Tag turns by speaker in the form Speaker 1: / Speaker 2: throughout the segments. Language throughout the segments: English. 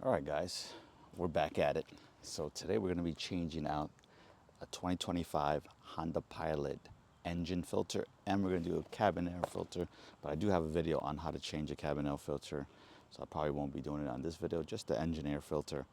Speaker 1: All right, guys, we're back at it. So today we're going to be changing out a 2025 Honda Pilot engine filter, and we're going to do a cabin air filter. But I do have a video on how to change a cabin air filter, so I probably won't be doing it on this video, just the engine air filter.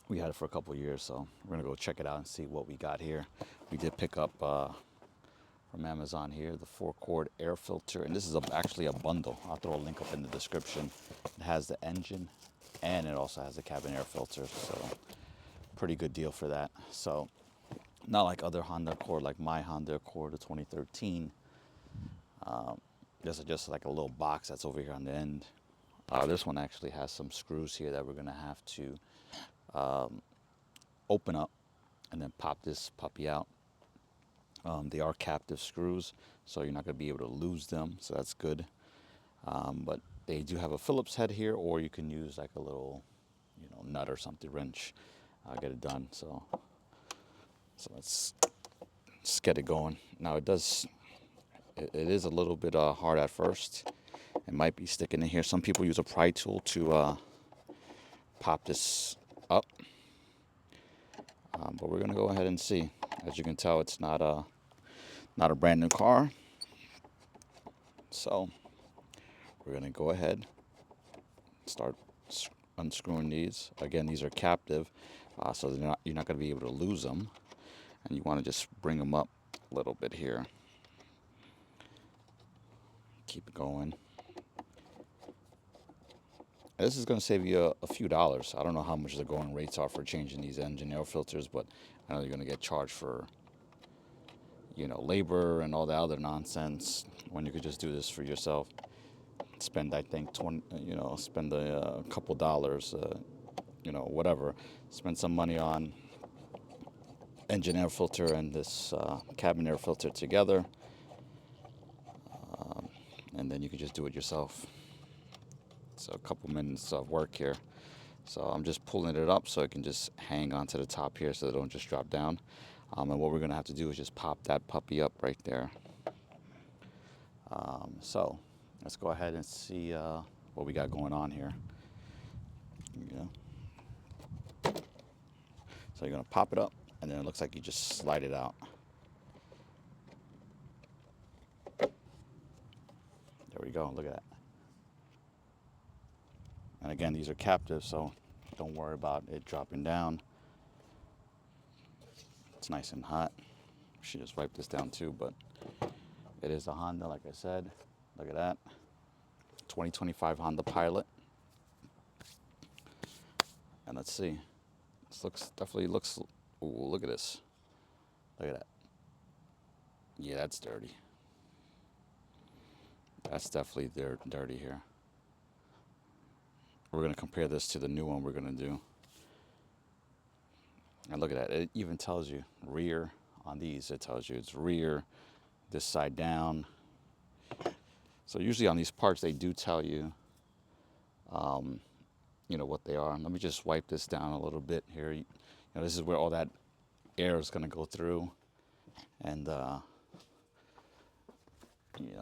Speaker 1: We had it for a couple years, so we're going to go check it out and see what we got here. We did pick up from Amazon here the 4-cord air filter, and this is actually a bundle. I'll throw a link up in the description. It has the engine and it also has a cabin air filter, so pretty good deal for that. So not like other Honda Accord, like my Honda Accord of 2013. This is just like a little box that's over here on the end. This one actually has some screws here that we're gonna have to open up and then pop this puppy out. They are captive screws, so you're not gonna be able to lose them, so that's good. But they do have a Phillips head here, or you can use like a little, nut or something, wrench, get it done. So let's get it going. Now it is a little bit hard at first. It might be sticking in here. Some people use a pry tool to pop this up, but we're gonna go ahead and see. As you can tell, it's not a brand new car, so we're gonna go ahead, start unscrewing these. Again, these are captive, so you're not going to be able to lose them. And you want to just bring them up a little bit here. Keep it going. This is going to save you a few dollars. I don't know how much the going rates are for changing these engine air filters, but I know you're going to get charged for, labor and all that other nonsense when you could just do this for yourself. Spend, I think, spend a couple dollars, whatever. Spend some money on engine air filter and this cabin air filter together, and then you can just do it yourself. So a couple minutes of work here. So I'm just pulling it up so it can just hang onto the top here so they don't just drop down. And what we're gonna have to do is just pop that puppy up right there. So let's go ahead and see what we got going on here. So you're gonna pop it up, and then it looks like you just slide it out. There we go, look at that. And again, these are captive, so don't worry about it dropping down. It's nice and hot. Should just wipe this down too, but it is a Honda, like I said. Look at that. 2025 Honda Pilot. And let's see. This definitely looks, ooh, look at this. Look at that. Yeah, that's dirty. That's definitely dirty here. We're going to compare this to the new one we're going to do. And look at that. It even tells you rear on these. It tells you it's rear, this side down. So usually on these parts, they do tell you, what they are. Let me just wipe this down a little bit here. This is where all that air is going to go through. And,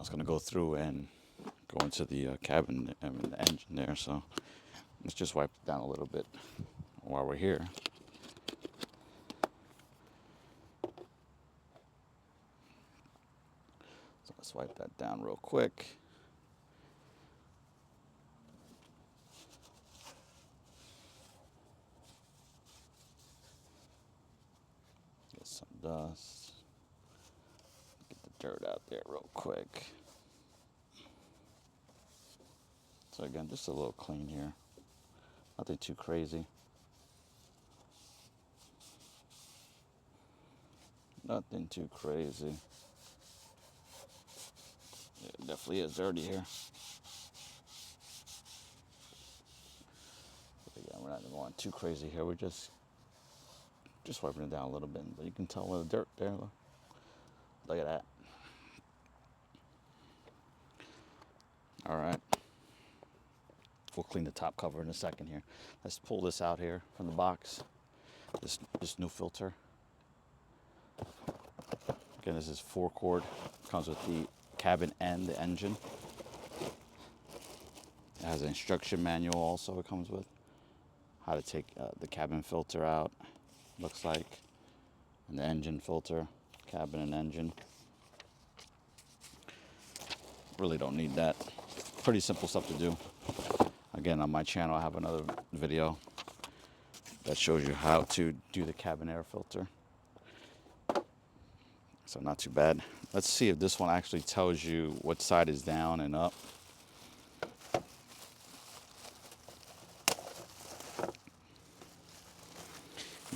Speaker 1: it's going to go through and go into the cabin and the engine there. So let's just wipe it down a little bit while we're here. So let's wipe that down real quick. Get some dust. Get the dirt out there real quick. So again, just a little clean here. Nothing too crazy. Nothing too crazy. It definitely is dirty here. But again, we're not going too crazy here. We're just wiping it down a little bit. But you can tell the dirt there. Look at that. All right. We'll clean the top cover in a second here. Let's pull this out here from the box. This new filter. Again, this is 4-cord. Comes with the cabin and the engine. It has an instruction manual also it comes with. How to take the cabin filter out, looks like. And the engine filter, cabin and engine. Really don't need that. Pretty simple stuff to do. Again, on my channel I have another video that shows you how to do the cabin air filter. So not too bad. Let's see if this one actually tells you what side is down and up.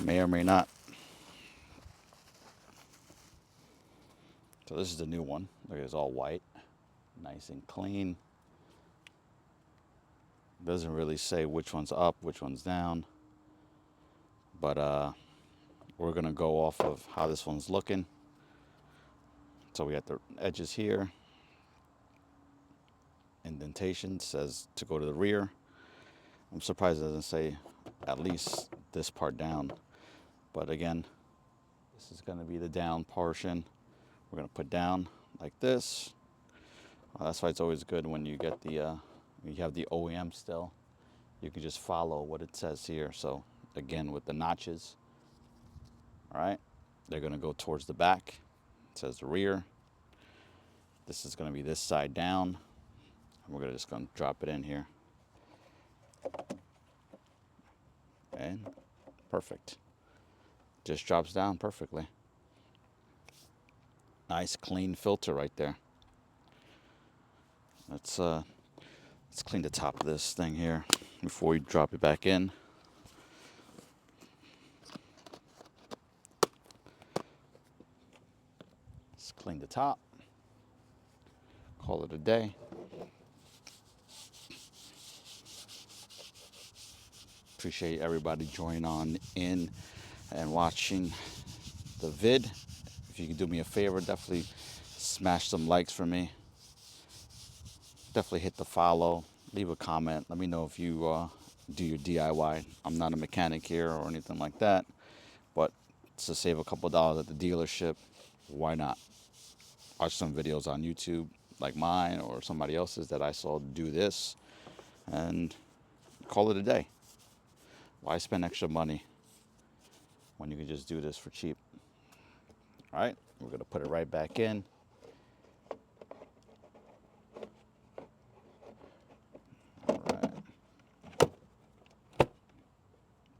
Speaker 1: May or may not. So this is the new one. Look, it's all white, nice and clean. Doesn't really say which one's up, which one's down. But we're gonna go off of how this one's looking. So we got the edges here. Indentation says to go to the rear. I'm surprised it doesn't say at least this part down. But again, this is gonna be the down portion. We're gonna put down like this. That's why it's always good when you get the, you have the OEM still. You can just follow what it says here. So again, with the notches, all right, they're gonna go towards the back. It says the rear. This is gonna be this side down. And we're just gonna drop it in here. And perfect. Just drops down perfectly. Nice clean filter right there. Let's clean the top of this thing here before we drop it back in. Let's clean the top. Call it a day. Appreciate everybody joining on in and watching the vid. If you could do me a favor, definitely smash some likes for me. Definitely hit the follow, leave a comment. Let me know if you do your DIY. I'm not a mechanic here or anything like that, but to save a couple dollars at the dealership, why not? Watch some videos on YouTube like mine or somebody else's that I saw do this and call it a day. Why spend extra money when you can just do this for cheap? All right, we're gonna put it right back in. All right.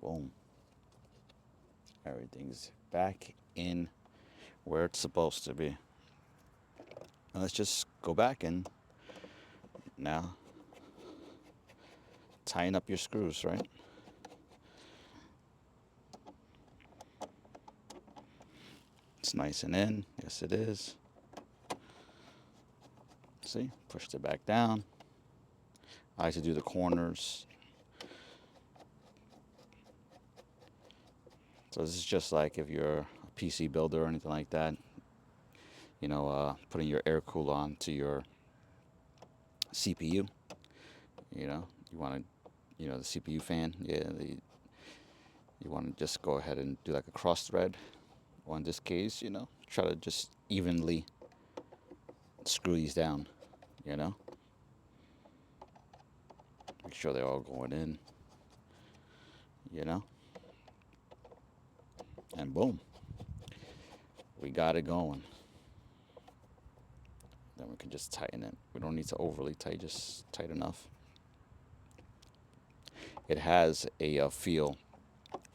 Speaker 1: Boom. Everything's back in where it's supposed to be. And let's just go back and now tighten up your screws, right? It's nice and in. Yes, it is. See, pushed it back down. I like to do the corners. So this is just like if you're a PC builder or anything like that, you know, putting your air cooler onto your CPU. You know, you want to, you know, the CPU fan. Yeah, you want to just go ahead and do like a cross thread. Or in this case, you know, try to just evenly screw these down, you know. Make sure they're all going in, you know. And boom, we got it going. Then we can just tighten it. We don't need to overly tight, just tight enough. It has a feel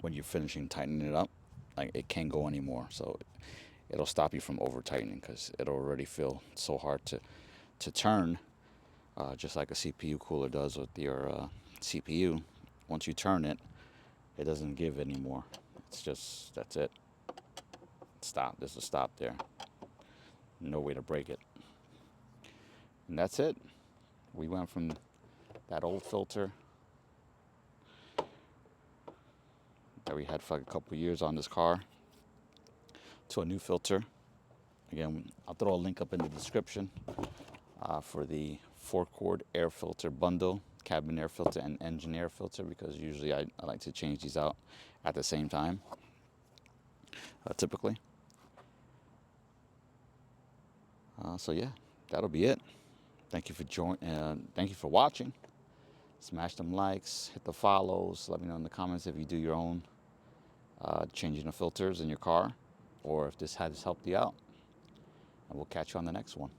Speaker 1: when you're finishing tightening it up, like it can't go anymore. So it'll stop you from over tightening because it'll already feel so hard to turn, just like a CPU cooler does with your CPU. Once you turn it, it doesn't give anymore. It's just, that's it. Stop. There's a stop there. No way to break it. And that's it. We went from that old filter that we had for a couple years on this car to a new filter. Again, I'll throw a link up in the description for the 4-cord air filter bundle, cabin air filter and engine air filter, because usually I like to change these out at the same time, typically. So yeah, that'll be it. Thank you for watching. Smash them likes, hit the follows. Let me know in the comments if you do your own changing the filters in your car, or if this has helped you out. And we'll catch you on the next one.